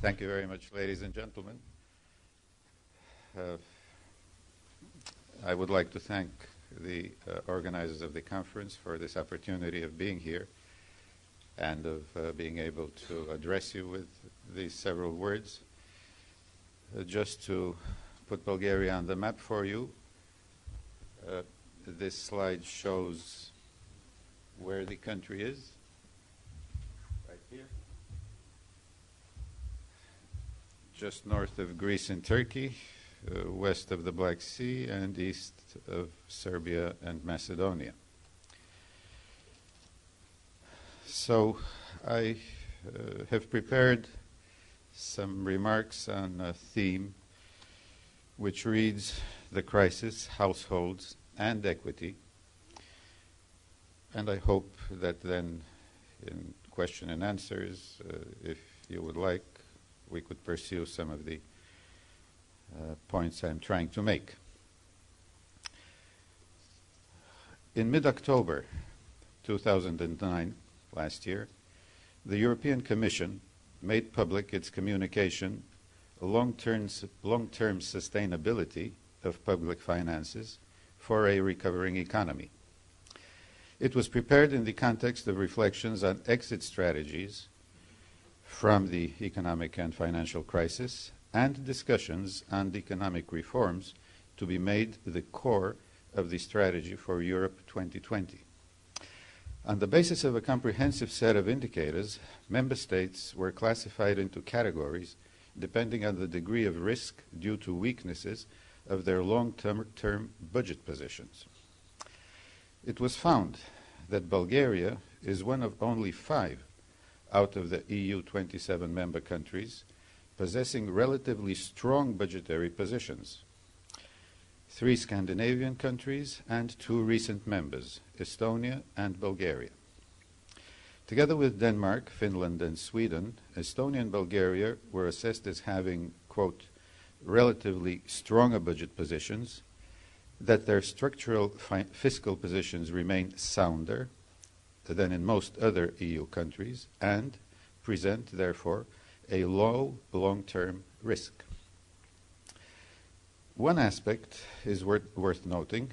Thank you very much, ladies and gentlemen. I would like to thank the organizers of the conference for this opportunity of being here and of being able to address you with these several words. Just to put Bulgaria on the map for you, this slide shows where the country is, right here. Just north of Greece and Turkey, west of the Black Sea, and east of Serbia and Macedonia. So I have prepared some remarks on a theme which reads the crisis, households, and equity. And I hope that then in question and answers, if you would like, we could pursue some of the points I'm trying to make. In mid-October 2009, last year, the European Commission made public its communication, long-term sustainability of public finances for a recovering economy. It was prepared in the context of reflections on exit strategies from the economic and financial crisis and discussions on economic reforms to be made the core of the strategy for Europe 2020. On the basis of a comprehensive set of indicators, member states were classified into categories depending on the degree of risk due to weaknesses of their long-term budget positions. It was found that Bulgaria is one of only 5 out of the EU 27 member countries possessing relatively strong budgetary positions. 3 Scandinavian countries and 2 recent members, Estonia and Bulgaria. Together with Denmark, Finland, and Sweden, Estonia and Bulgaria were assessed as having, quote, relatively stronger budget positions, that their structural fiscal positions remain sounder than in most other EU countries and present, therefore, a low long-term risk. One aspect is worth noting.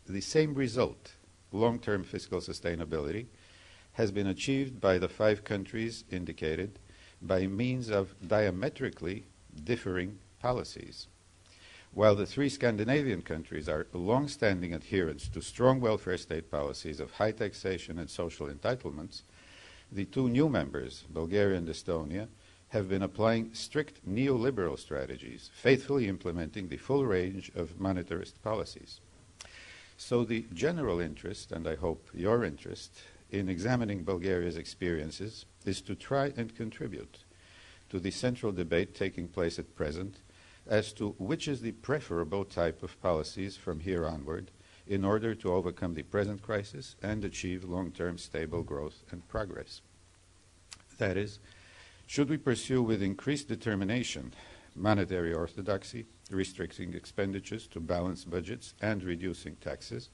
The same result, long-term fiscal sustainability, has been achieved by the 5 countries indicated by means of diametrically differing policies. While the 3 Scandinavian countries are long-standing adherents to strong welfare state policies of high taxation and social entitlements, the 2 new members, Bulgaria and Estonia, have been applying strict neoliberal strategies, faithfully implementing the full range of monetarist policies. So the general interest, and I hope your interest, in examining Bulgaria's experiences is to try and contribute to the central debate taking place at present as to which is the preferable type of policies from here onward in order to overcome the present crisis and achieve long-term stable growth and progress. That is, should we pursue with increased determination monetary orthodoxy, restricting expenditures to balance budgets and reducing taxes,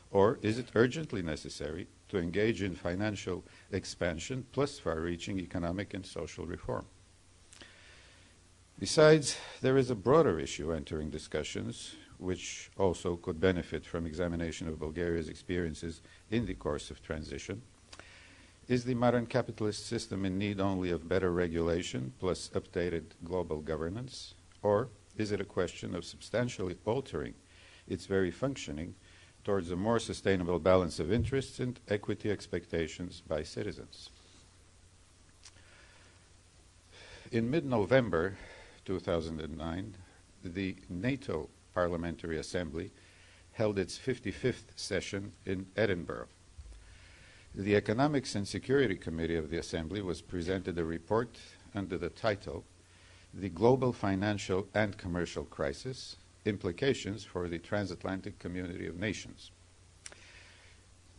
or is it urgently necessary to engage in financial expansion plus far-reaching economic and social reform? Besides, there is a broader issue entering discussions which also could benefit from examination of Bulgaria's experiences in the course of transition. Is the modern capitalist system in need only of better regulation plus updated global governance, or is it a question of substantially altering its very functioning towards a more sustainable balance of interests and equity expectations by citizens? In mid-November 2009, the NATO Parliamentary Assembly held its 55th session in Edinburgh. The Economics and Security Committee of the Assembly was presented a report under the title, The Global Financial and Commercial Crisis, Implications for the Transatlantic Community of Nations.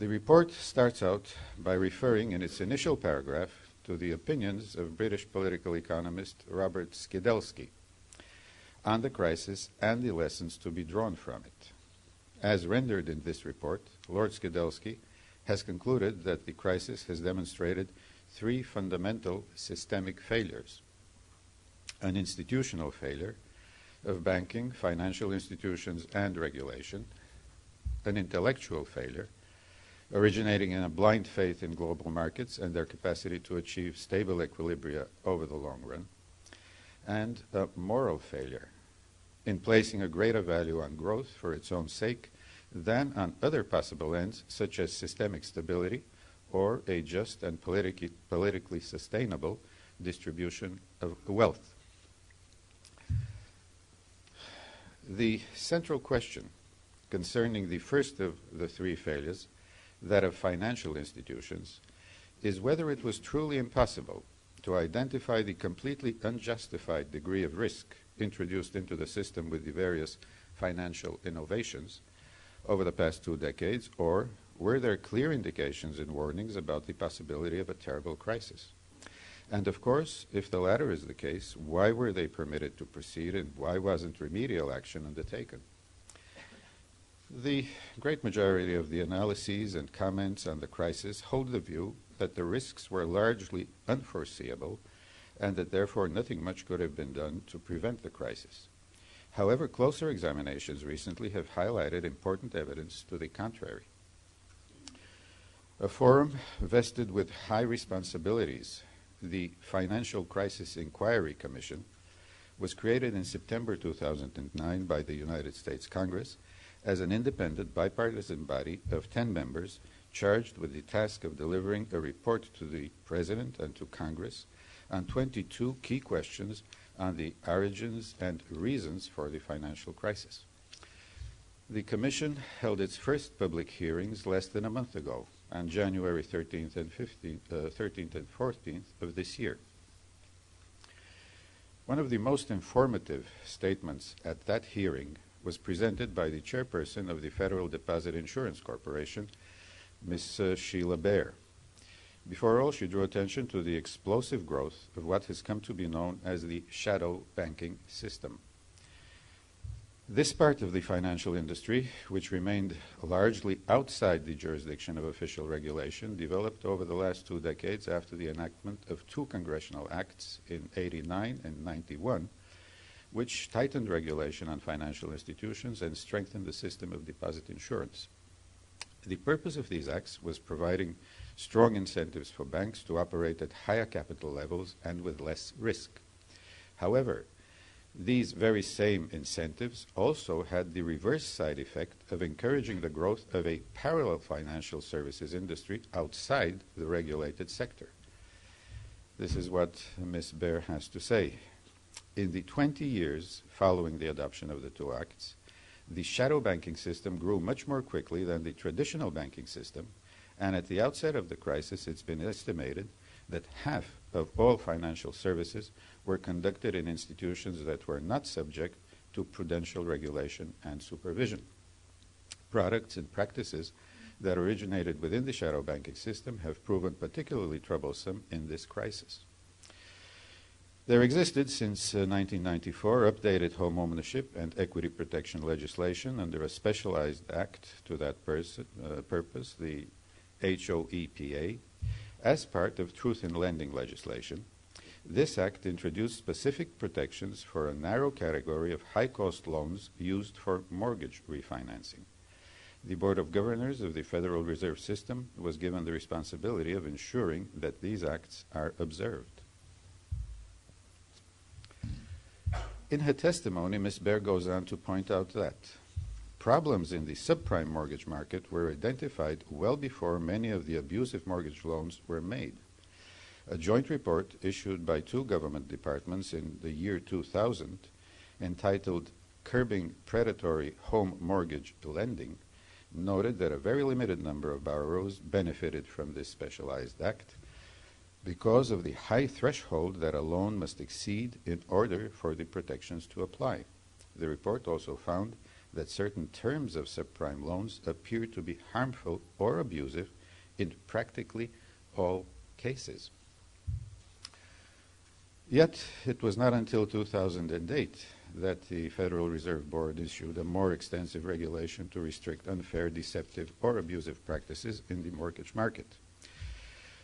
The report starts out by referring in its initial paragraph to the opinions of British political economist Robert Skidelsky on the crisis and the lessons to be drawn from it. As rendered in this report, Lord Skidelsky has concluded that the crisis has demonstrated 3 fundamental systemic failures. an institutional failure of banking, financial institutions, and regulation, an intellectual failure originating in a blind faith in global markets and their capacity to achieve stable equilibria over the long run, and a moral failure in placing a greater value on growth for its own sake than on other possible ends such as systemic stability or a just and politically sustainable distribution of wealth. The central question concerning the first of the three failures, that of financial institutions, is whether it was truly impossible to identify the completely unjustified degree of risk introduced into the system with the various financial innovations over the past 2 decades, or were there clear indications and warnings about the possibility of a terrible crisis? And of course, if the latter is the case, why were they permitted to proceed and why wasn't remedial action undertaken? The great majority of the analyses and comments on the crisis hold the view that the risks were largely unforeseeable and that therefore nothing much could have been done to prevent the crisis. However, closer examinations recently have highlighted important evidence to the contrary. A forum vested with high responsibilities, the Financial Crisis Inquiry Commission, was created in September 2009 by the United States Congress as an independent bipartisan body of 10 members charged with the task of delivering a report to the President and to Congress on 22 key questions on the origins and reasons for the financial crisis. The Commission held its first public hearings less than a month ago, on January 13th and 14th of this year. One of the most informative statements at that hearing was presented by the chairperson of the Federal Deposit Insurance Corporation, Ms. Sheila Bair. Before all, she drew attention to the explosive growth of what has come to be known as the shadow banking system. This part of the financial industry, which remained largely outside the jurisdiction of official regulation, developed over the last 2 decades after the enactment of 2 congressional acts in '89 and '91, which tightened regulation on financial institutions and strengthened the system of deposit insurance. The purpose of these acts was providing strong incentives for banks to operate at higher capital levels and with less risk. However, these very same incentives also had the reverse side effect of encouraging the growth of a parallel financial services industry outside the regulated sector. This is what Ms. Bair has to say. In the 20 years following the adoption of the 2 acts, the shadow banking system grew much more quickly than the traditional banking system, and at the outset of the crisis, it's been estimated that half of all financial services were conducted in institutions that were not subject to prudential regulation and supervision. Products and practices that originated within the shadow banking system have proven particularly troublesome in this crisis. There existed since 1994 updated home ownership and equity protection legislation under a specialized act to that purpose, the HOEPA, as part of truth in lending legislation. This act introduced specific protections for a narrow category of high-cost loans used for mortgage refinancing. The Board of Governors of the Federal Reserve System was given the responsibility of ensuring that these acts are observed. In her testimony, Ms. Bair goes on to point out that problems in the subprime mortgage market were identified well before many of the abusive mortgage loans were made. A joint report issued by 2 government departments in the year 2000, entitled Curbing Predatory Home Mortgage Lending, noted that a very limited number of borrowers benefited from this specialized act because of the high threshold that a loan must exceed in order for the protections to apply. The report also found that certain terms of subprime loans appear to be harmful or abusive in practically all cases. Yet, it was not until 2008 that the Federal Reserve Board issued a more extensive regulation to restrict unfair, deceptive, or abusive practices in the mortgage market.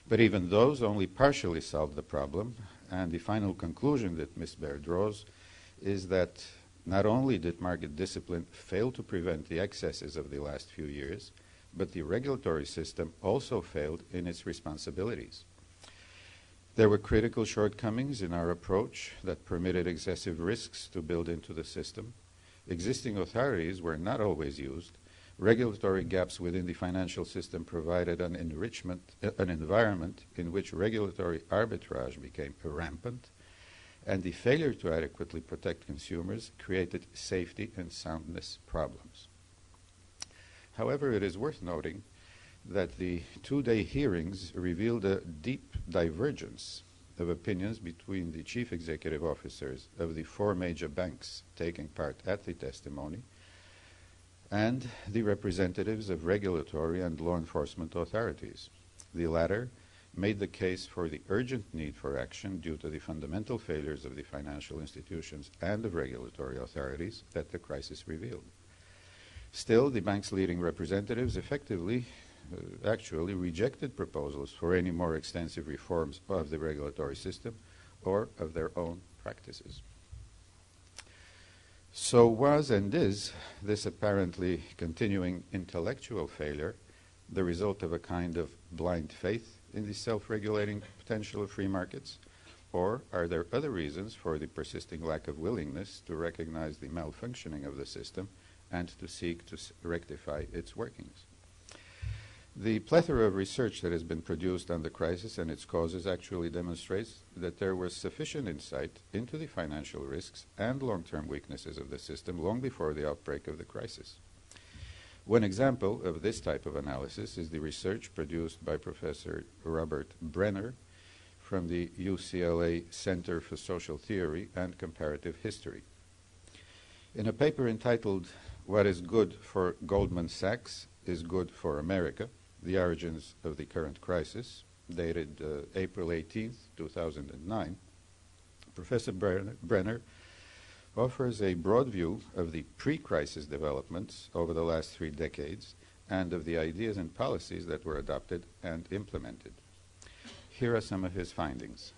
But even those only partially solved the problem, And the final conclusion that Ms. Baer draws is that not only did market discipline fail to prevent the excesses of the last few years, but the regulatory system also failed in its responsibilities. There were critical shortcomings in our approach that permitted excessive risks to build into the system. Existing authorities were not always used. Regulatory gaps within the financial system provided an environment in which regulatory arbitrage became rampant, and the failure to adequately protect consumers created safety and soundness problems. However, it is worth noting that the two-day hearings revealed a deep divergence of opinions between the chief executive officers of the four major banks taking part at the testimony and the representatives of regulatory and law enforcement authorities. The latter made the case for the urgent need for action due to the fundamental failures of the financial institutions and of regulatory authorities that the crisis revealed. Still, the bank's leading representatives effectively actually rejected proposals for any more extensive reforms of the regulatory system or of their own practices. So was and is this apparently continuing intellectual failure the result of a kind of blind faith in the self-regulating potential of free markets, or are there other reasons for the persisting lack of willingness to recognize the malfunctioning of the system and to seek to rectify its workings? The plethora of research that has been produced on the crisis and its causes actually demonstrates that there was sufficient insight into the financial risks and long-term weaknesses of the system long before the outbreak of the crisis. One example of this type of analysis is the research produced by Professor Robert Brenner from the UCLA Center for Social Theory and Comparative History. In a paper entitled "What is Good for Goldman Sachs is Good for America: The Origins of the Current Crisis," dated April 18, 2009, Professor Brenner offers a broad view of the pre-crisis developments over the last 3 decades and of the ideas and policies that were adopted and implemented. Here are some of his findings.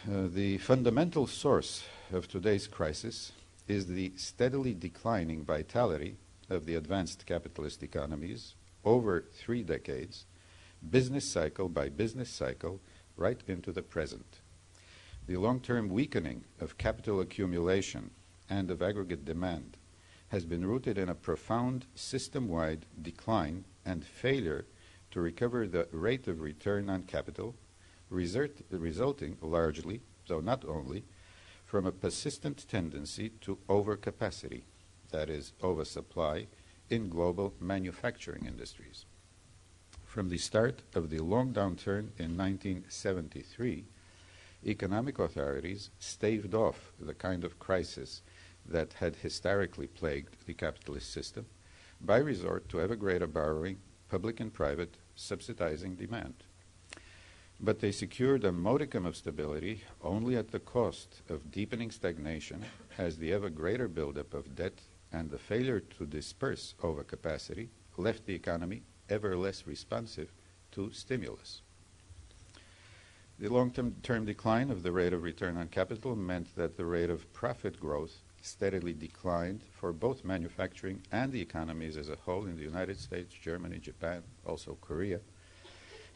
The fundamental source of today's crisis is the steadily declining vitality of the advanced capitalist economies over 3 decades, business cycle by business cycle, right into the present. The long-term weakening of capital accumulation and of aggregate demand has been rooted in a profound system-wide decline and failure to recover the rate of return on capital, resulting largely, though not only, from a persistent tendency to overcapacity, that is, oversupply, in global manufacturing industries. From the start of the long downturn in 1973, economic authorities staved off the kind of crisis that had historically plagued the capitalist system by resort to ever greater borrowing, public and private, subsidizing demand. But they secured a modicum of stability only at the cost of deepening stagnation, as the ever greater buildup of debt and the failure to disperse overcapacity left the economy ever less responsive to stimulus. The long-term decline of the rate of return on capital meant that the rate of profit growth steadily declined for both manufacturing and the economies as a whole in the United States, Germany, Japan, also Korea,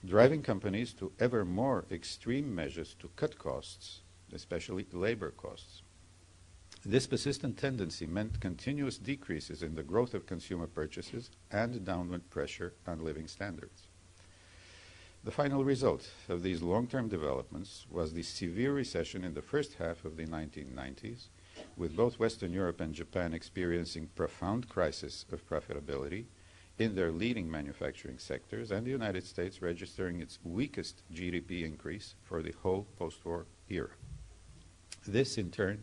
driving companies to ever more extreme measures to cut costs, especially labor costs. This persistent tendency meant continuous decreases in the growth of consumer purchases and downward pressure on living standards. The final result of these long-term developments was the severe recession in the first half of the 1990s, with both Western Europe and Japan experiencing profound crisis of profitability in their leading manufacturing sectors, and the United States registering its weakest GDP increase for the whole post-war era. This, in turn,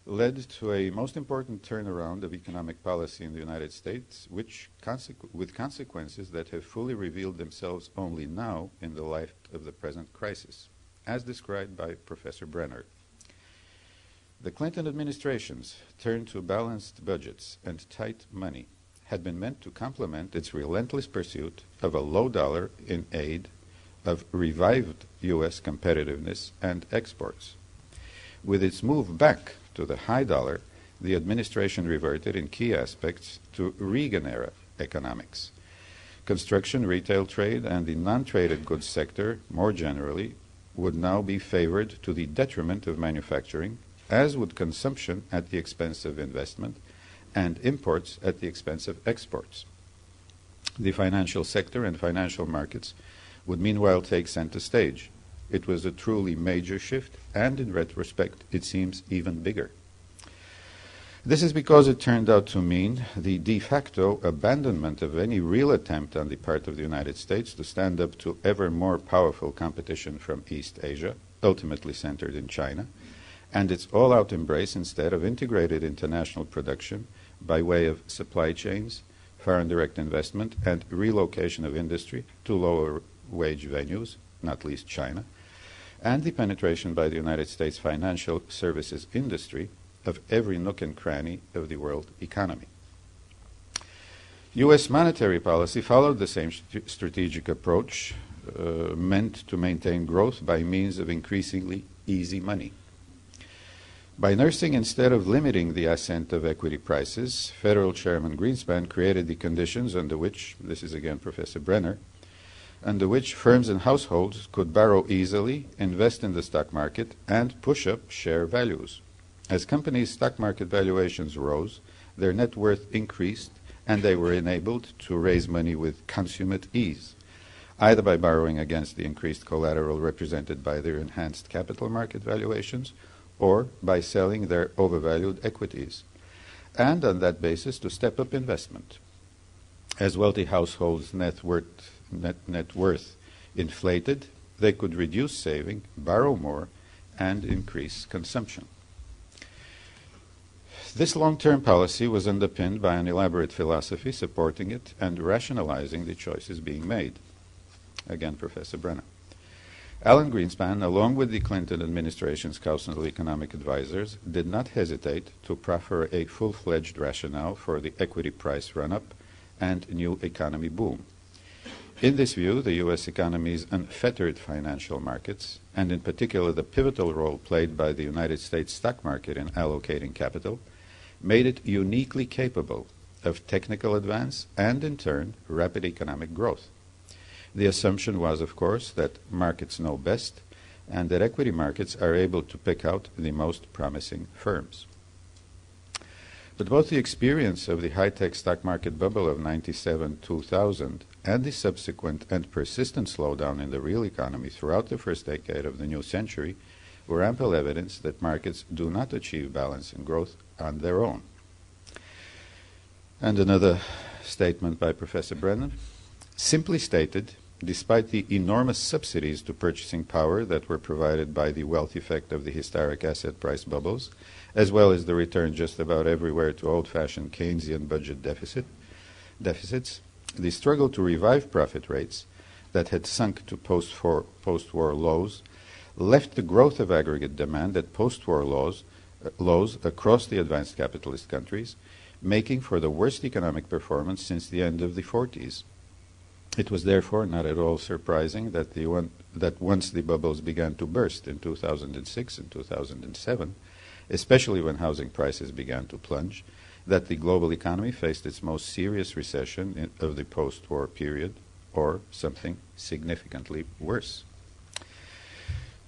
led to a most important turnaround of economic policy in the United States, with consequences that have fully revealed themselves only now in the light of the present crisis, as described by Professor Brenner. The Clinton administration's turn to balanced budgets and tight money had been meant to complement its relentless pursuit of a low dollar in aid of revived U.S. competitiveness and exports. With its move back to the high dollar, the administration reverted in key aspects to Reagan-era economics. Construction, retail trade, and the non-traded goods sector, more generally, would now be favored to the detriment of manufacturing, as would consumption at the expense of investment, and imports at the expense of exports. The financial sector and financial markets would meanwhile take center stage. It was a truly major shift, and in retrospect, it seems even bigger. This is because it turned out to mean the de facto abandonment of any real attempt on the part of the United States to stand up to ever more powerful competition from East Asia, ultimately centered in China, and its all-out embrace instead of integrated international production by way of supply chains, foreign direct investment, and relocation of industry to lower wage venues, not least China, and the penetration by the United States financial services industry of every nook and cranny of the world economy. U.S. monetary policy followed the same strategic approach meant to maintain growth by means of increasingly easy money. By nursing instead of limiting the ascent of equity prices, Federal Chairman Greenspan created the conditions under which, this is again Professor Brenner, under which firms and households could borrow easily, invest in the stock market, and push up share values. As companies' stock market valuations rose, their net worth increased, and they were enabled to raise money with consummate ease, either by borrowing against the increased collateral represented by their enhanced capital market valuations, or by selling their overvalued equities, and on that basis to step up investment. As wealthy households' net worth inflated, they could reduce saving, borrow more, and increase consumption. This long-term policy was underpinned by an elaborate philosophy supporting it and rationalizing the choices being made. Again, Professor Brenner. Alan Greenspan, along with the Clinton administration's Council of Economic Advisors, did not hesitate to proffer a full-fledged rationale for the equity price run-up and new economy boom. In this view, the U.S. economy's unfettered financial markets, and in particular the pivotal role played by the United States stock market in allocating capital, made it uniquely capable of technical advance and, in turn, rapid economic growth. The assumption was, of course, that markets know best and that equity markets are able to pick out the most promising firms. But both the experience of the high-tech stock market bubble of 97-2000 and the subsequent and persistent slowdown in the real economy throughout the first decade of the new century were ample evidence that markets do not achieve balance and growth on their own. And another statement by Professor Brennan. Simply stated, despite the enormous subsidies to purchasing power that were provided by the wealth effect of the historic asset price bubbles, as well as the return just about everywhere to old-fashioned Keynesian budget deficits, the struggle to revive profit rates that had sunk to post-war lows left the growth of aggregate demand at post-war lows across the advanced capitalist countries, making for the worst economic performance since the end of the 40s. It was therefore not at all surprising that once the bubbles began to burst in 2006 and 2007, especially when housing prices began to plunge, that the global economy faced its most serious recession of the post-war period, or something significantly worse.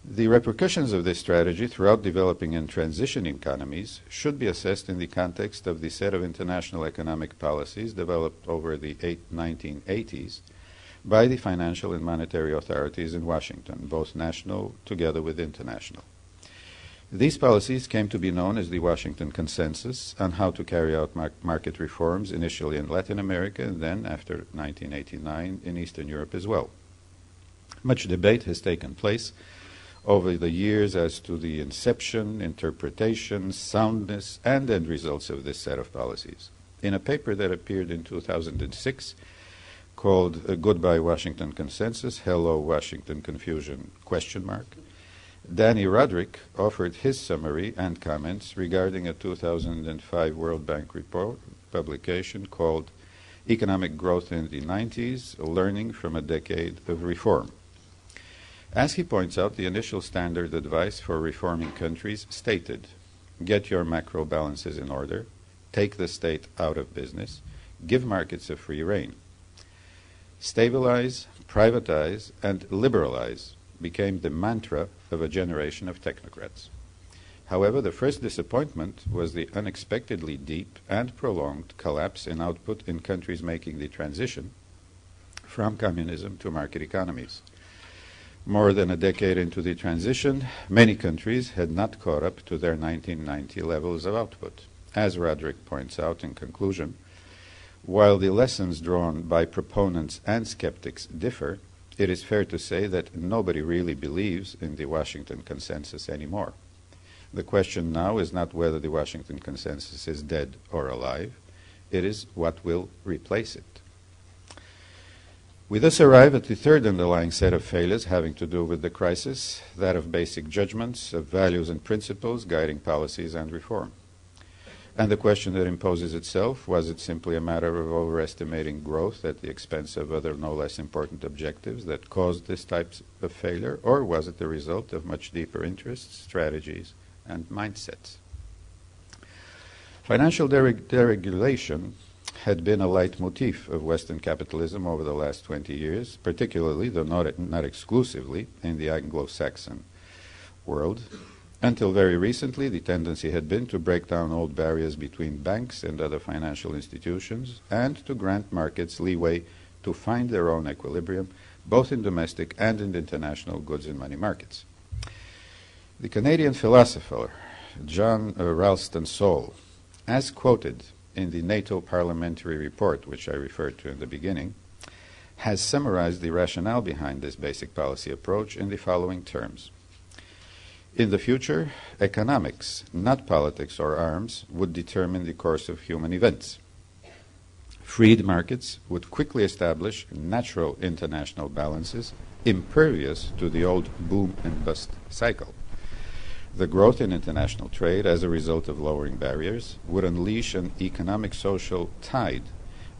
The repercussions of this strategy throughout developing and transitioning economies should be assessed in the context of the set of international economic policies developed over the 1980s by the financial and monetary authorities in Washington, both national together with international. These policies came to be known as the Washington Consensus on how to carry out market reforms, initially in Latin America and then, after 1989, in Eastern Europe as well. Much debate has taken place over the years as to the inception, interpretation, soundness, and end results of this set of policies. In a paper that appeared in 2006 called Goodbye Washington Consensus, Hello Washington Confusion, ? Danny Roderick offered his summary and comments regarding a 2005 World Bank report publication called Economic Growth in the 90s, Learning from a Decade of Reform. As he points out, the initial standard advice for reforming countries stated, get your macro balances in order, take the state out of business, give markets a free rein. Stabilize, privatize, and liberalize became the mantra of a generation of technocrats. However, the first disappointment was the unexpectedly deep and prolonged collapse in output in countries making the transition from communism to market economies. More than a decade into the transition, many countries had not caught up to their 1990 levels of output. As Roderick points out in conclusion, while the lessons drawn by proponents and skeptics differ, it is fair to say that nobody really believes in the Washington Consensus anymore. The question now is not whether the Washington Consensus is dead or alive, it is what will replace it. We thus arrive at the third underlying set of failures having to do with the crisis, that of basic judgments, of values and principles guiding policies and reform. And the question that imposes itself, was it simply a matter of overestimating growth at the expense of other no less important objectives that caused this type of failure, or was it the result of much deeper interests, strategies, and mindsets? Financial deregulation had been a leitmotif of Western capitalism over the last 20 years, particularly, though not exclusively, in the Anglo-Saxon world. Until very recently, the tendency had been to break down old barriers between banks and other financial institutions and to grant markets leeway to find their own equilibrium, both in domestic and in international goods and money markets. The Canadian philosopher John Ralston Saul, as quoted in the NATO parliamentary report, which I referred to in the beginning, has summarized the rationale behind this basic policy approach in the following terms. In the future, economics, not politics or arms, would determine the course of human events. Freed markets would quickly establish natural international balances impervious to the old boom and bust cycle. The growth in international trade as a result of lowering barriers would unleash an economic-social tide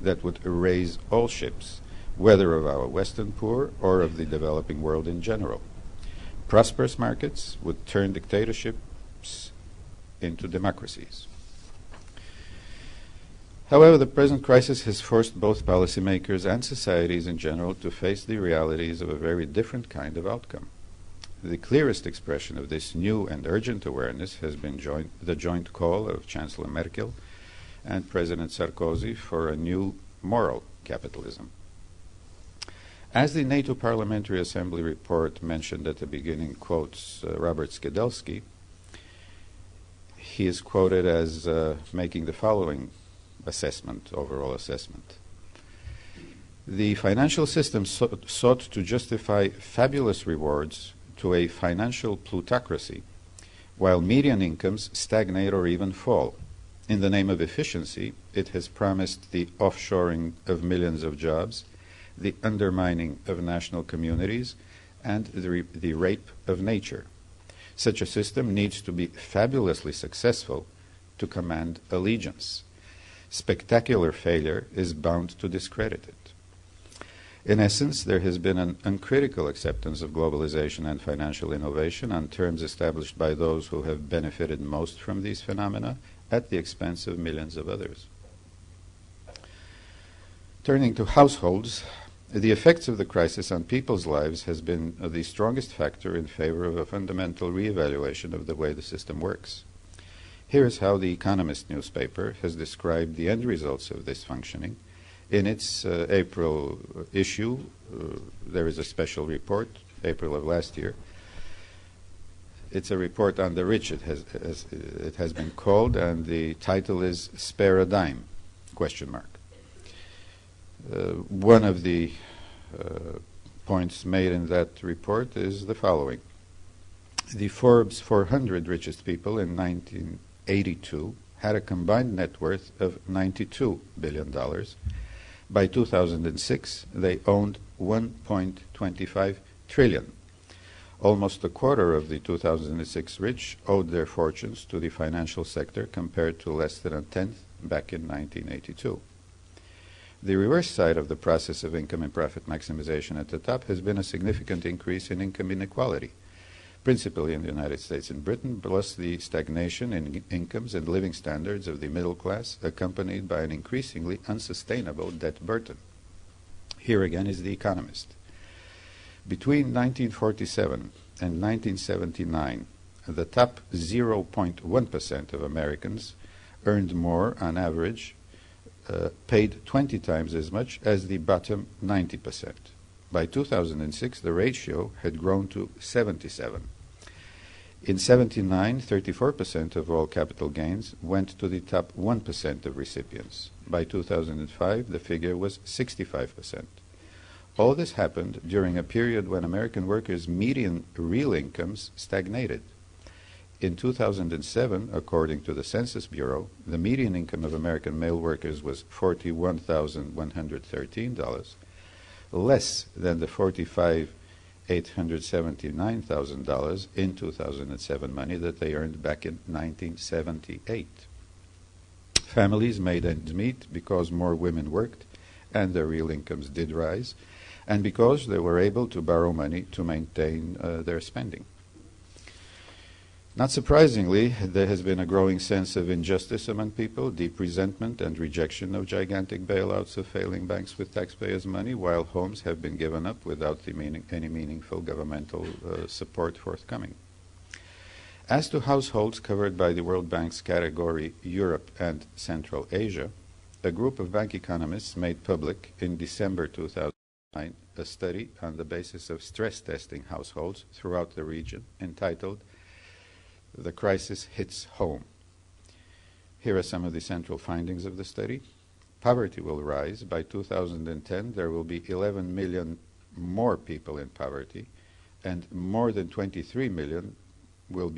that would erase all ships, whether of our Western poor or of the developing world in general. Prosperous markets would turn dictatorships into democracies. However, the present crisis has forced both policymakers and societies in general to face the realities of a very different kind of outcome. The clearest expression of this new and urgent awareness has been the joint call of Chancellor Merkel and President Sarkozy for a new moral capitalism. As the NATO Parliamentary Assembly report mentioned at the beginning quotes Robert Skedelsky, he is quoted as making the following overall assessment. The financial system sought to justify fabulous rewards to a financial plutocracy, while median incomes stagnate or even fall. In the name of efficiency, it has promised the offshoring of millions of jobs, the undermining of national communities, and the rape of nature. Such a system needs to be fabulously successful to command allegiance. Spectacular failure is bound to discredit it. In essence, there has been an uncritical acceptance of globalization and financial innovation on terms established by those who have benefited most from these phenomena at the expense of millions of others. Turning to households, the effects of the crisis on people's lives has been the strongest factor in favor of a fundamental reevaluation of the way the system works. Here is how The Economist newspaper has described the end results of this functioning. In its April issue, there is a special report, April of last year. It's a report on the rich, it has been called, and the title is Spare a Dime, ? One of the points made in that report is the following. The Forbes 400 richest people in 1982 had a combined net worth of $92 billion. By 2006, they owned $1.25 trillion. Almost a quarter of the 2006 rich owed their fortunes to the financial sector compared to less than a tenth back in 1982. The reverse side of the process of income and profit maximization at the top has been a significant increase in income inequality, principally in the United States and Britain, plus the stagnation in incomes and living standards of the middle class, accompanied by an increasingly unsustainable debt burden. Here again is The Economist. Between 1947 and 1979, the top 0.1% of Americans earned more on average, paid 20 times as much as the bottom 90%. By 2006, the ratio had grown to 77. In 79, 34% of all capital gains went to the top 1% of recipients. By 2005, the figure was 65%. All this happened during a period when American workers' median real incomes stagnated. In 2007, according to the Census Bureau, the median income of American male workers was $41,113, less than the $45,879,000 in 2007 money that they earned back in 1978. Families made ends meet because more women worked and their real incomes did rise, and because they were able to borrow money to maintain their spending. Not surprisingly, there has been a growing sense of injustice among people, deep resentment and rejection of gigantic bailouts of failing banks with taxpayers' money, while homes have been given up without any meaningful governmental support forthcoming. As to households covered by the World Bank's category Europe and Central Asia, a group of bank economists made public in December 2009 a study on the basis of stress testing households throughout the region entitled "The Crisis Hits Home." Here are some of the central findings of the study. Poverty will rise. By 2010, there will be 11 million more people in poverty, and more than 23 million will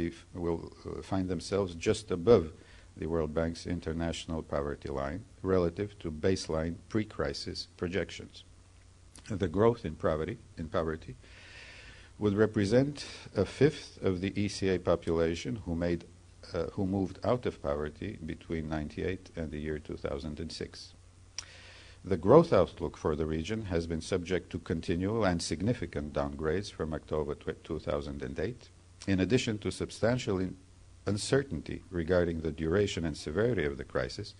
find themselves just above the World Bank's international poverty line relative to baseline pre-crisis projections. The growth in poverty would represent a fifth of the ECA population who moved out of poverty between 1998 and the year 2006. The growth outlook for the region has been subject to continual and significant downgrades from October 2008, in addition to substantial uncertainty regarding the duration and severity of the crisis.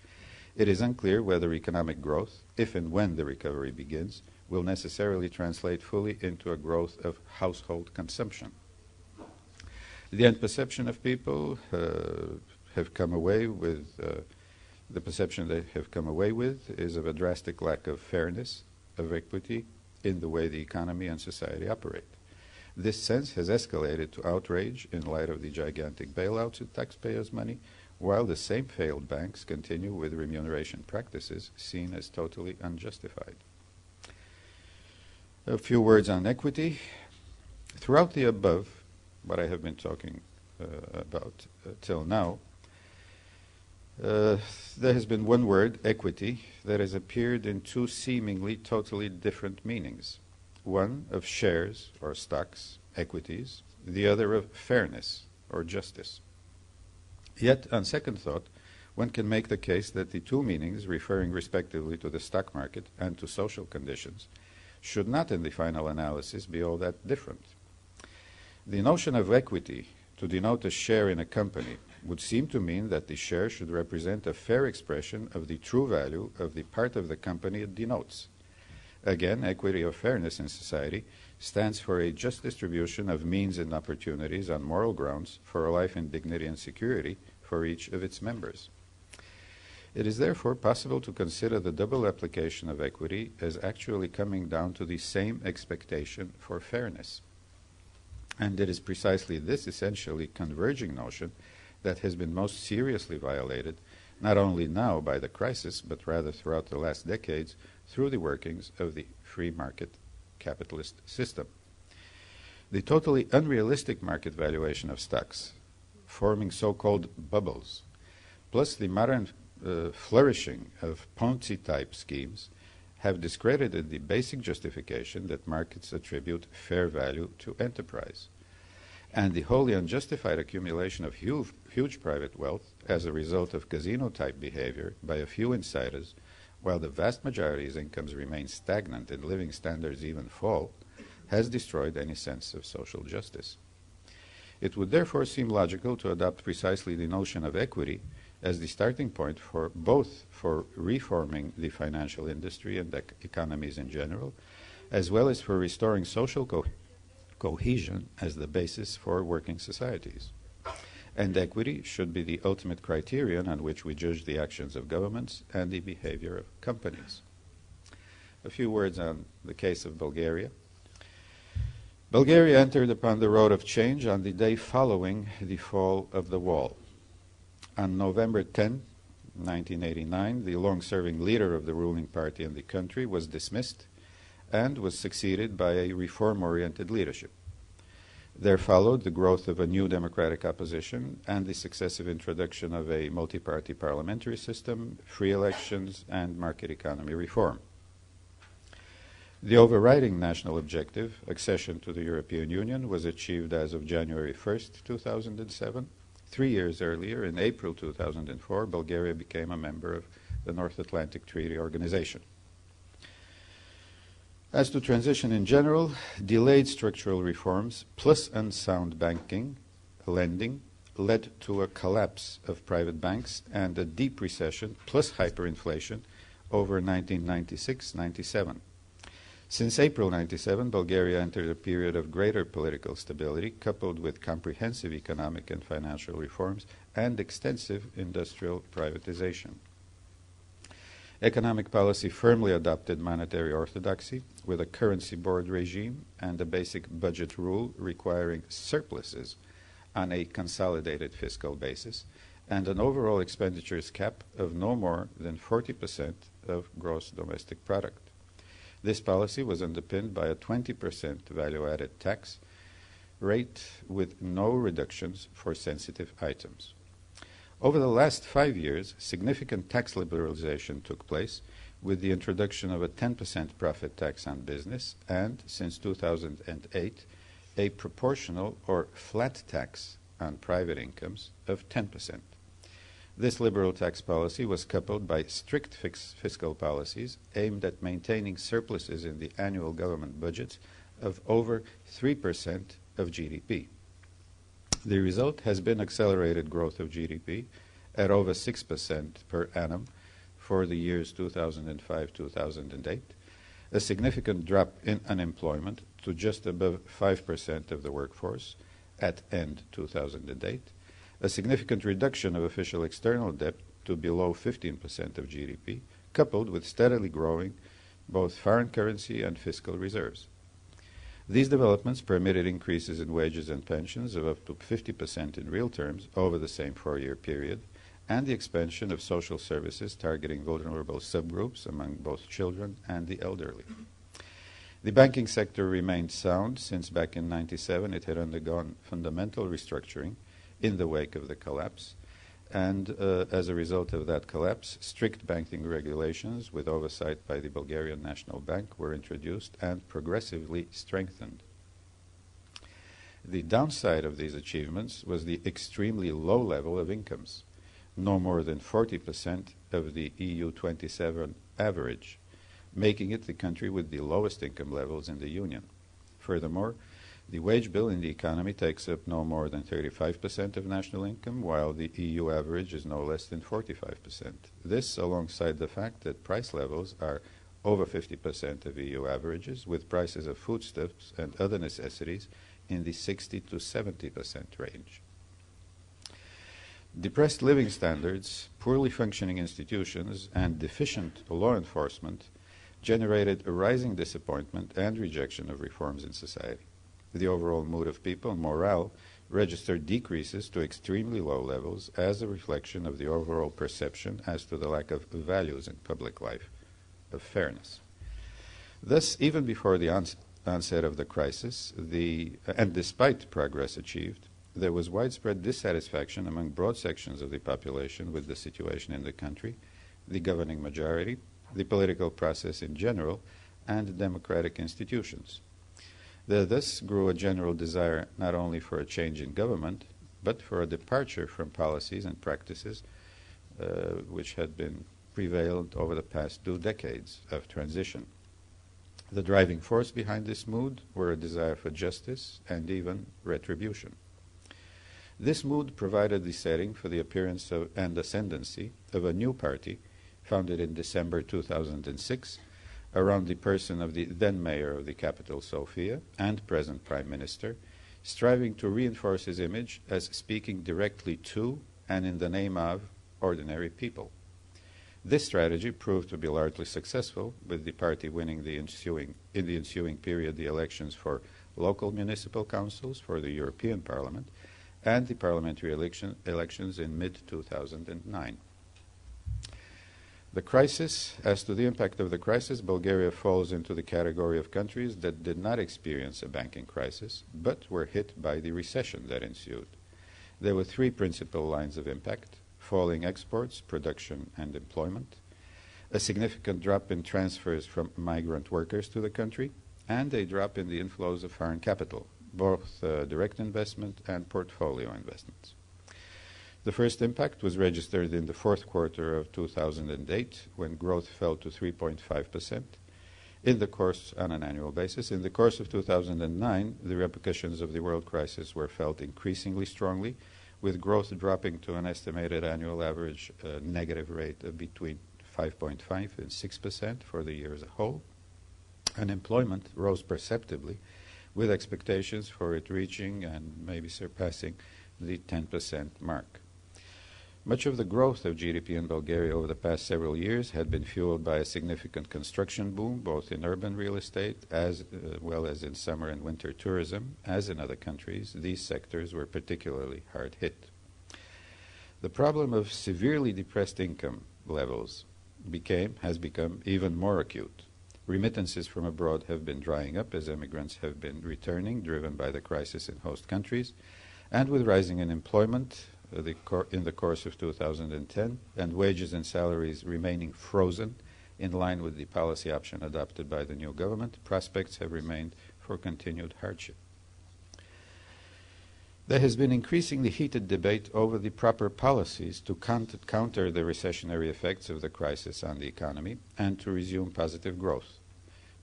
It is unclear whether economic growth, if and when the recovery begins, will necessarily translate fully into a growth of household consumption. The end perception of people have come away with, the perception they have come away with is of a drastic lack of fairness, of equity in the way the economy and society operate. This sense has escalated to outrage in light of the gigantic bailouts of taxpayers' money, while the same failed banks continue with remuneration practices seen as totally unjustified. A few words on equity. Throughout the above, what I have been talking about till now, there has been one word, equity, that has appeared in two seemingly totally different meanings. One of shares or stocks, equities, the other of fairness or justice. Yet, on second thought, one can make the case that the two meanings, referring respectively to the stock market and to social conditions, should not in the final analysis be all that different. The notion of equity to denote a share in a company would seem to mean that the share should represent a fair expression of the true value of the part of the company it denotes. Again, equity or fairness in society stands for a just distribution of means and opportunities on moral grounds for a life in dignity and security for each of its members. It is therefore possible to consider the double application of equity as actually coming down to the same expectation for fairness. And it is precisely this essentially converging notion that has been most seriously violated, not only now by the crisis, but rather throughout the last decades through the workings of the free market capitalist system. The totally unrealistic market valuation of stocks, forming so-called bubbles, plus the modern flourishing of Ponzi-type schemes have discredited the basic justification that markets attribute fair value to enterprise. And the wholly unjustified accumulation of huge private wealth as a result of casino-type behavior by a few insiders while the vast majority's incomes remain stagnant and living standards even fall, has destroyed any sense of social justice. It would therefore seem logical to adopt precisely the notion of equity as the starting point for both for reforming the financial industry and economies in general, as well as for restoring social cohesion as the basis for working societies. And equity should be the ultimate criterion on which we judge the actions of governments and the behavior of companies. A few words on the case of Bulgaria. Bulgaria entered upon the road of change on the day following the fall of the wall. On November 10, 1989, the long-serving leader of the ruling party in the country was dismissed and was succeeded by a reform-oriented leadership. There followed the growth of a new democratic opposition and the successive introduction of a multi-party parliamentary system, free elections, and market economy reform. The overriding national objective, accession to the European Union, was achieved as of January 1st, 2007. 3 years earlier, in April 2004, Bulgaria became a member of the North Atlantic Treaty Organization. As to transition in general, delayed structural reforms plus unsound banking, lending, led to a collapse of private banks and a deep recession plus hyperinflation over 1996-97. Since April 97, Bulgaria entered a period of greater political stability coupled with comprehensive economic and financial reforms and extensive industrial privatization. Economic policy firmly adopted monetary orthodoxy with a currency board regime and a basic budget rule requiring surpluses on a consolidated fiscal basis and an overall expenditures cap of no more than 40% of gross domestic product. This policy was underpinned by a 20% value-added tax rate with no reductions for sensitive items. Over the last 5 years, significant tax liberalization took place with the introduction of a 10% profit tax on business and, since 2008, a proportional or flat tax on private incomes of 10%. This liberal tax policy was coupled by strict fiscal policies aimed at maintaining surpluses in the annual government budgets of over 3% of GDP. The result has been accelerated growth of GDP at over 6% per annum for the years 2005-2008, a significant drop in unemployment to just above 5% of the workforce at end 2008, a significant reduction of official external debt to below 15% of GDP, coupled with steadily growing both foreign currency and fiscal reserves. These developments permitted increases in wages and pensions of up to 50% in real terms over the same 4-year period, and the expansion of social services targeting vulnerable subgroups among both children and the elderly. The banking sector remained sound since back in 1997 it had undergone fundamental restructuring in the wake of the collapse, and as a result of that collapse, strict banking regulations with oversight by the Bulgarian National Bank were introduced and progressively strengthened. The downside of these achievements was the extremely low level of incomes, no more than 40% of the EU 27 average, making it the country with the lowest income levels in the Union. Furthermore, the wage bill in the economy takes up no more than 35% of national income, while the EU average is no less than 45%. This, alongside the fact that price levels are over 50% of EU averages, with prices of foodstuffs and other necessities in the 60 to 70% range. Depressed living standards, poorly functioning institutions, and deficient law enforcement generated a rising disappointment and rejection of reforms in society. The overall mood of people and morale registered decreases to extremely low levels as a reflection of the overall perception as to the lack of values in public life, of fairness. Thus, even before the onset of the crisis, and despite progress achieved, there was widespread dissatisfaction among broad sections of the population with the situation in the country, the governing majority, the political process in general, and democratic institutions. There thus grew a general desire not only for a change in government, but for a departure from policies and practices which had been prevailed over the past 2 decades of transition. The driving force behind this mood were a desire for justice and even retribution. This mood provided the setting for the appearance and ascendancy of a new party founded in December 2006 around the person of the then mayor of the capital, Sofia, and present prime minister, striving to reinforce his image as speaking directly to and in the name of ordinary people. This strategy proved to be largely successful, with the party winning in the ensuing period the elections for local municipal councils for the European Parliament and the parliamentary elections in mid-2009. The crisis, as to the impact of the crisis, Bulgaria falls into the category of countries that did not experience a banking crisis, but were hit by the recession that ensued. There were 3 principal lines of impact: falling exports, production, and employment, a significant drop in transfers from migrant workers to the country, and a drop in the inflows of foreign capital, both direct investment and portfolio investments. The first impact was registered in the 4th quarter of 2008, when growth fell to 3.5%. On an annual basis. In the course of 2009, the repercussions of the world crisis were felt increasingly strongly, with growth dropping to an estimated annual average negative rate of between 5.5% and 6% for the year as a whole. Unemployment rose perceptibly, with expectations for it reaching and maybe surpassing the 10% mark. Much of the growth of GDP in Bulgaria over the past several years had been fueled by a significant construction boom, both in urban real estate as well as in summer and winter tourism. As in other countries, these sectors were particularly hard hit. The problem of severely depressed income levels has become even more acute. Remittances from abroad have been drying up as immigrants have been returning, driven by the crisis in host countries, and with rising unemployment in the course of 2010, and wages and salaries remaining frozen in line with the policy option adopted by the new government, prospects have remained for continued hardship. There has been increasingly heated debate over the proper policies to counter the recessionary effects of the crisis on the economy and to resume positive growth.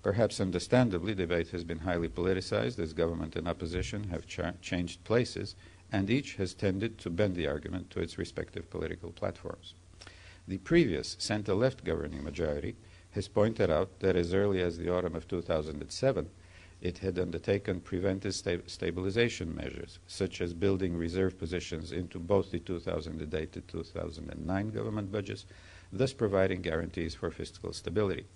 Perhaps understandably, debate has been highly politicized as government and opposition have changed places, and each has tended to bend the argument to its respective political platforms. The previous center-left governing majority has pointed out that as early as the autumn of 2007, it had undertaken preventive stabilization measures, such as building reserve positions into both the 2008 to 2009 government budgets, thus providing guarantees for fiscal stability.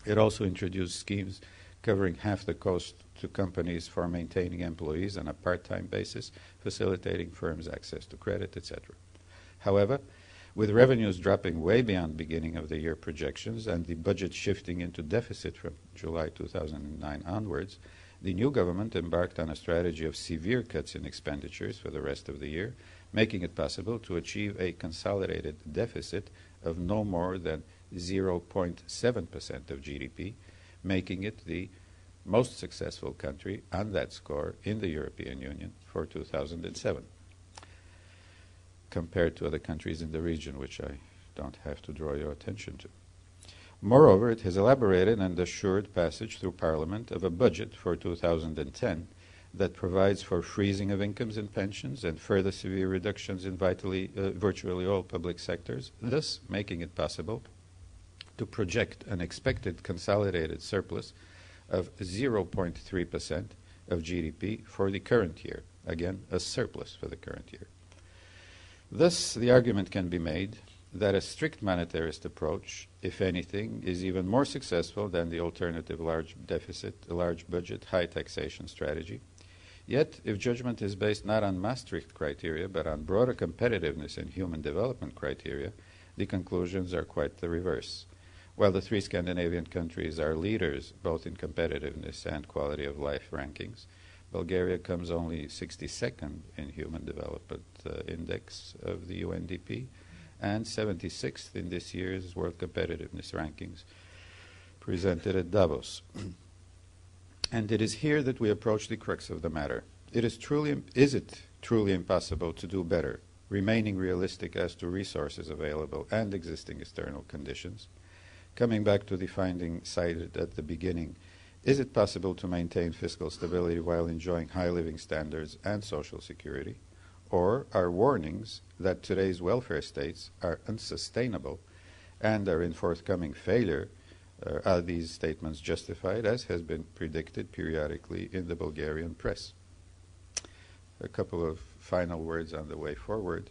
It also introduced schemes covering half the cost to companies for maintaining employees on a part-time basis, facilitating firms' access to credit, etc. However, with revenues dropping way beyond beginning of the year projections and the budget shifting into deficit from July 2009 onwards, the new government embarked on a strategy of severe cuts in expenditures for the rest of the year, making it possible to achieve a consolidated deficit of no more than 0.7% of GDP, making it the most successful country on that score in the European Union for 2007, compared to other countries in the region, which I don't have to draw your attention to. Moreover, it has elaborated and assured passage through Parliament of a budget for 2010 that provides for freezing of incomes and pensions and further severe reductions in virtually all public sectors, thus making it possible to project an expected consolidated surplus of 0.3% of GDP for the current year. Again, a surplus for the current year. Thus, the argument can be made that a strict monetarist approach, if anything, is even more successful than the alternative large deficit, large budget, high taxation strategy. Yet, if judgment is based not on Maastricht criteria, but on broader competitiveness and human development criteria, the conclusions are quite the reverse. While the 3 Scandinavian countries are leaders both in competitiveness and quality of life rankings, Bulgaria comes only 62nd in Human Development Index of the UNDP and 76th in this year's World Competitiveness Rankings presented at Davos. And it is here that we approach the crux of the matter. Is it truly impossible to do better, remaining realistic as to resources available and existing external conditions. Coming back to the finding cited at the beginning, is it possible to maintain fiscal stability while enjoying high living standards and social security? Or are warnings that today's welfare states are unsustainable and are in forthcoming failure, are these statements justified, as has been predicted periodically in the Bulgarian press? A couple of final words on the way forward.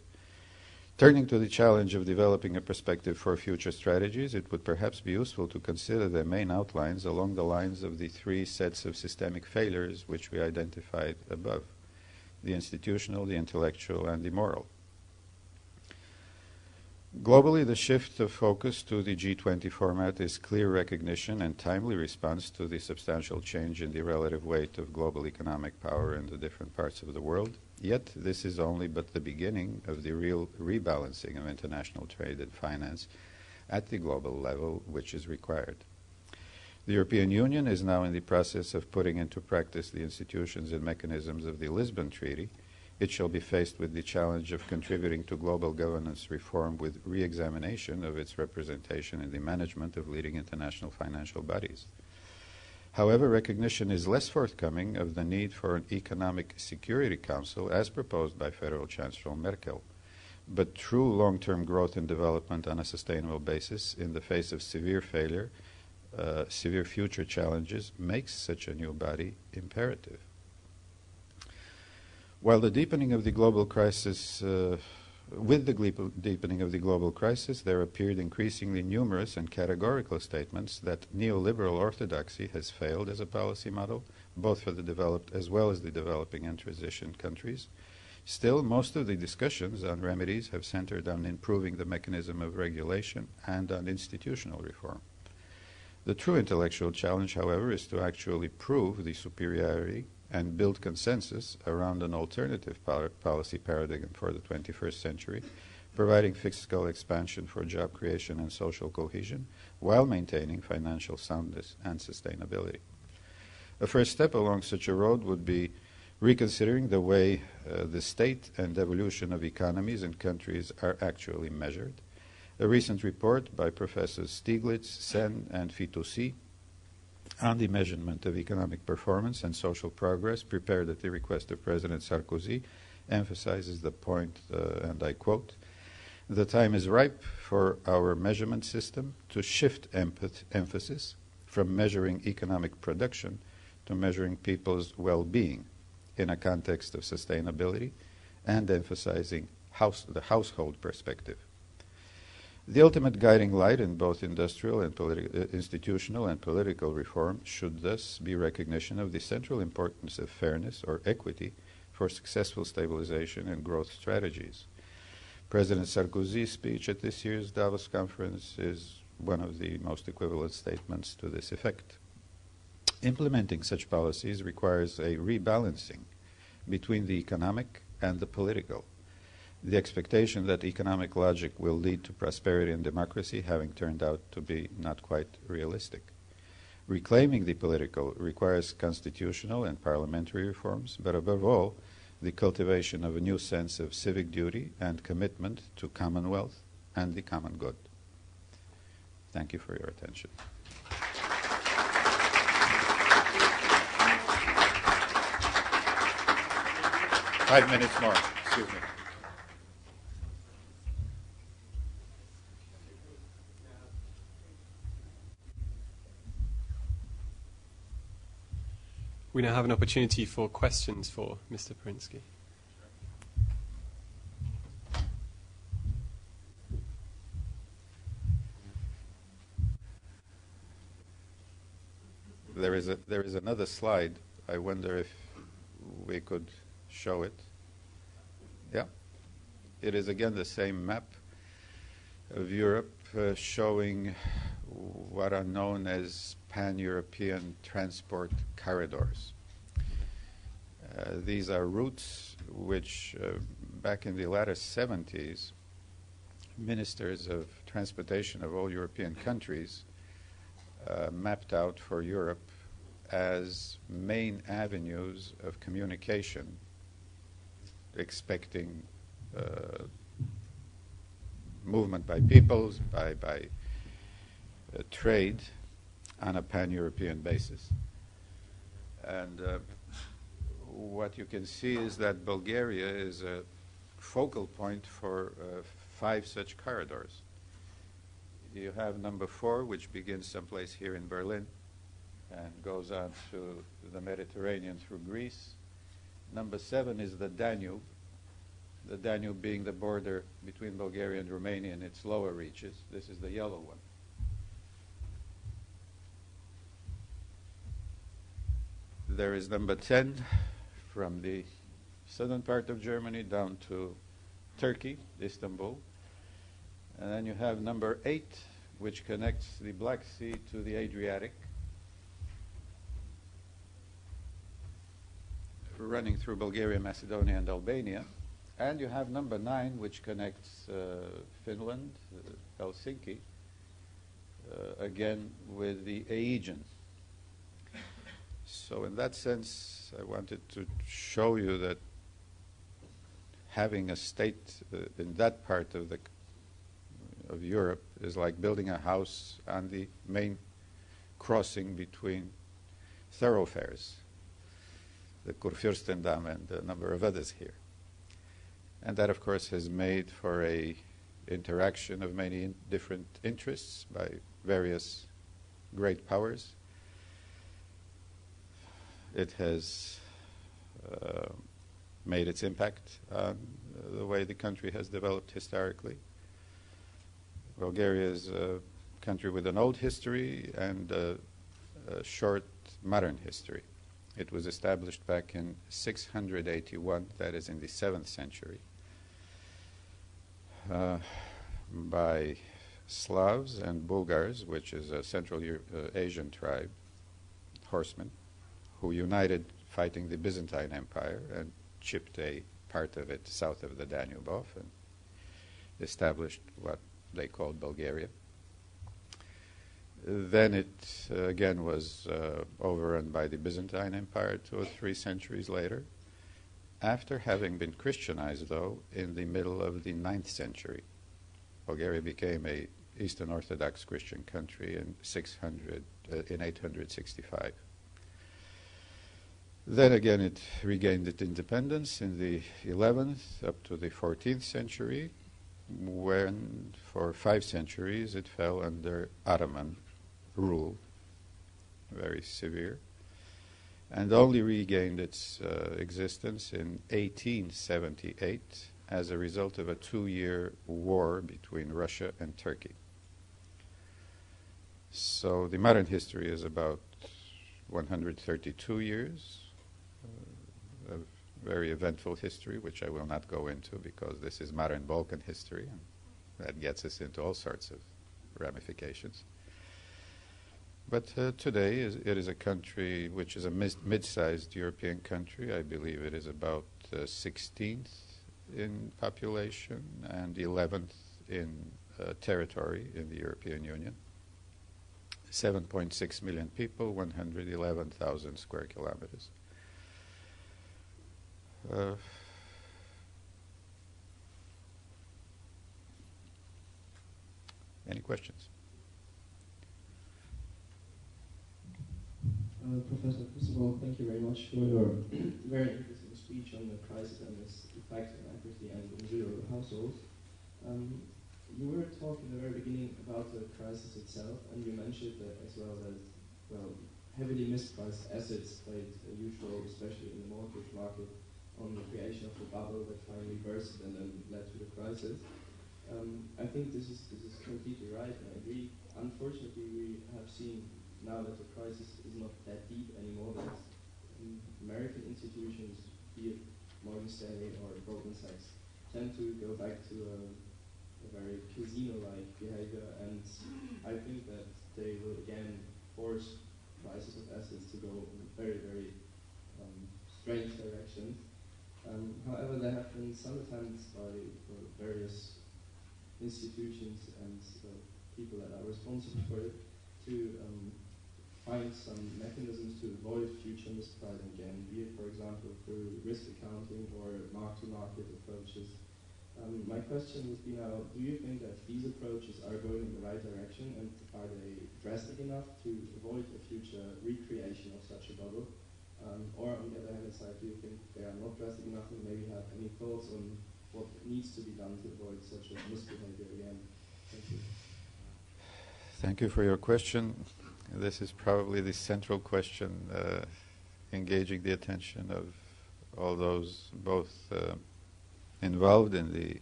Turning to the challenge of developing a perspective for future strategies, it would perhaps be useful to consider their main outlines along the lines of the three sets of systemic failures which we identified above: the institutional, the intellectual, and the moral. Globally, the shift of focus to the G20 format is clear recognition and timely response to the substantial change in the relative weight of global economic power in the different parts of the world. Yet, this is only but the beginning of the real rebalancing of international trade and finance at the global level, which is required. The European Union is now in the process of putting into practice the institutions and mechanisms of the Lisbon Treaty. It shall be faced with the challenge of contributing to global governance reform with re-examination of its representation in the management of leading international financial bodies. However, recognition is less forthcoming of the need for an Economic Security Council as proposed by Federal Chancellor Merkel. But true long-term growth and development on a sustainable basis in the face of severe failure, severe future challenges, makes such a new body imperative. While the deepening of the global crisis, with the deepening of the global crisis, there appeared increasingly numerous and categorical statements that neoliberal orthodoxy has failed as a policy model, both for the developed as well as the developing and transition countries. Still, most of the discussions on remedies have centered on improving the mechanism of regulation and on institutional reform. The true intellectual challenge, however, is to actually prove the superiority and build consensus around an alternative policy paradigm for the 21st century, providing fiscal expansion for job creation and social cohesion, while maintaining financial soundness and sustainability. A first step along such a road would be reconsidering the way the state and evolution of economies and countries are actually measured. A recent report by Professors Stiglitz, Sen, and Fitoussi on the measurement of economic performance and social progress, prepared at the request of President Sarkozy, emphasizes the point, and I quote, "The time is ripe for our measurement system to shift emphasis from measuring economic production to measuring people's well-being in a context of sustainability and emphasizing the household perspective." The ultimate guiding light in both industrial and institutional and political reform should thus be recognition of the central importance of fairness or equity for successful stabilization and growth strategies. President Sarkozy's speech at this year's Davos conference is one of the most equivalent statements to this effect. Implementing such policies requires a rebalancing between the economic and the political. The expectation that economic logic will lead to prosperity and democracy having turned out to be not quite realistic. Reclaiming the political requires constitutional and parliamentary reforms, but above all, the cultivation of a new sense of civic duty and commitment to commonwealth and the common good. Thank you for your attention. 5 minutes more. Excuse me. We now have an opportunity for questions for Mr. Pirinski. There is another slide. I wonder if we could show it. Yeah. It is again the same map of Europe showing what are known as pan-European transport corridors. These are routes which, back in the latter 70s, ministers of transportation of all European countries mapped out for Europe as main avenues of communication, expecting movement by peoples, by trade on a pan-European basis. And what you can see is that Bulgaria is a focal point for 5 such corridors. You have number 4, which begins someplace here in Berlin and goes on to the Mediterranean through Greece. Number 7 is the Danube being the border between Bulgaria and Romania in its lower reaches. This is the yellow one. There is number 10 from the southern part of Germany down to Turkey, Istanbul. And then you have number 8, which connects the Black Sea to the Adriatic, running through Bulgaria, Macedonia, and Albania. And you have number 9, which connects Finland, Helsinki, again with the Aegean. So in that sense, I wanted to show you that having a state in that part of Europe is like building a house on the main crossing between thoroughfares, the Kurfürstendamm and a number of others here. And that, of course, has made for a interaction of many different interests by various great powers. It has made its impact on the way the country has developed historically. Bulgaria is a country with an old history and a short modern history. It was established back in 681, that is in the 7th century, by Slavs and Bulgars, which is a Central Asian tribe, horsemen, who united fighting the Byzantine Empire and chipped a part of it south of the Danube off and established what they called Bulgaria. Then it again was overrun by the Byzantine Empire 2 or 3 centuries later, after having been Christianized, though, in the middle of the 9th century. Bulgaria became a Eastern Orthodox Christian country in 865. Then again it regained its independence in the 11th up to the 14th century, when for 5 centuries it fell under Ottoman rule, very severe, and only regained its existence in 1878 as a result of a 2-year war between Russia and Turkey. So the modern history is about 132 years, a very eventful history, which I will not go into because this is modern Balkan history, and that gets us into all sorts of ramifications. But today it is a country which is a mid-sized European country. I believe it is about 16th in population and 11th in territory in the European Union. 7.6 million people, 111,000 square kilometers. Any questions? Professor, first of all, thank you very much for your very interesting speech on the crisis and its effect on equity and individual households. You were talking at the very beginning about the crisis itself, and you mentioned that as well that, heavily mispriced assets played a huge role, especially in the mortgage market, on the creation of the bubble that finally burst and then led to the crisis. I think this is completely right, and I agree. Unfortunately, we have seen now that the crisis is not that deep anymore, that American institutions, be it Morgan Stanley or Goldman Sachs, tend to go back to a very casino-like behavior, and I think that they will again force prices of assets to go in very, very strange directions. However, there have been some attempts by various institutions and people that are responsible for it to find some mechanisms to avoid future mispricing again, be it, for example, through risk accounting or mark-to-market approaches. My question would be now, do you think that these approaches are going in the right direction, and are they drastic enough to avoid a future recreation of such a bubble? Or on the other hand side, do you think they are not drastic enough, and maybe have any thoughts on what needs to be done to avoid such a misbehavior again? Thank you. Thank you for your question. This is probably the central question engaging the attention of all those both involved in the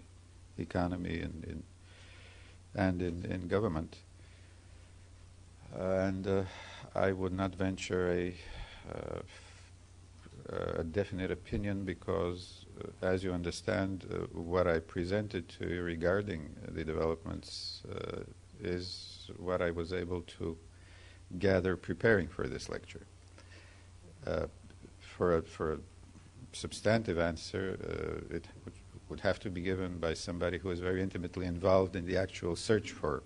economy and in government. And I would not venture a definite opinion because, as you understand, what I presented to you regarding the developments is what I was able to gather preparing for this lecture. For a substantive answer, it would have to be given by somebody who is very intimately involved in the actual search for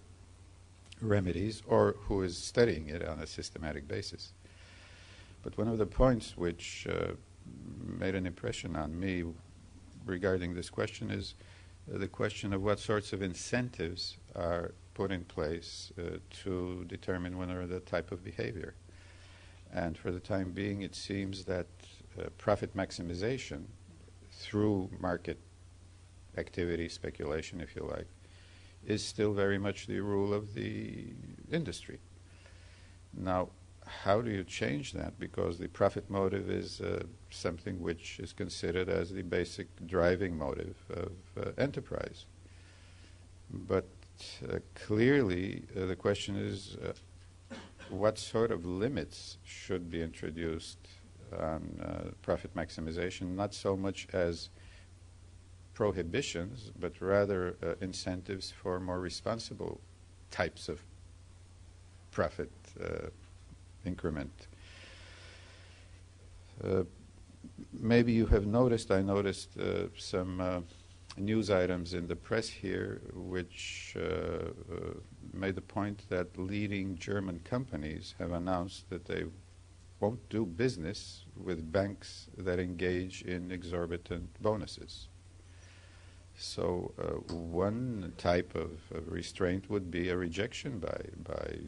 remedies or who is studying it on a systematic basis. But one of the points which made an impression on me regarding this question is the question of what sorts of incentives are put in place to determine one or the type of behavior. And for the time being, it seems that profit maximization through market activity, speculation, if you like, is still very much the rule of the industry. Now, how do you change that? Because the profit motive is something which is considered as the basic driving motive of enterprise. But clearly, the question is what sort of limits should be introduced on profit maximization, not so much as prohibitions, but rather incentives for more responsible types of profit increment. Maybe you have noticed, I noticed some news items in the press here which made the point that leading German companies have announced that they won't do business with banks that engage in exorbitant bonuses. So one type of restraint would be a rejection by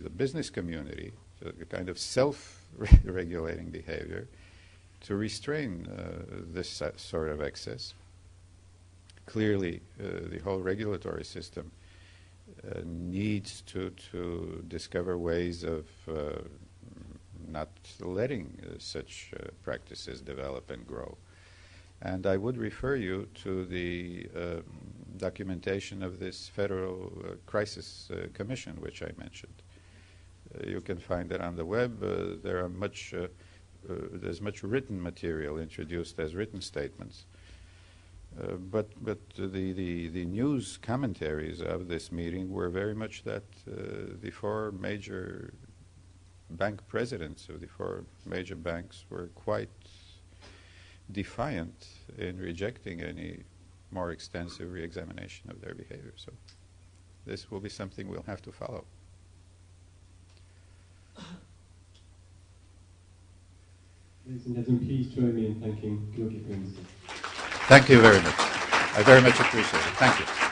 the business community, a kind of self-regulating behavior to restrain this sort of excess. Clearly, the whole regulatory system needs to discover ways of not letting such practices develop and grow. And I would refer you to the documentation of this Federal Crisis Commission, which I mentioned. You can find it on the web. There's much written material introduced as written statements. But the news commentaries of this meeting were very much that the four major bank presidents of the four major banks were quite defiant in rejecting any more extensive re-examination of their behavior. So this will be something we'll have to follow. Ladies and gentlemen, please join me in thanking Georgi Pirinski. Thank you very much. I very much appreciate it. Thank you.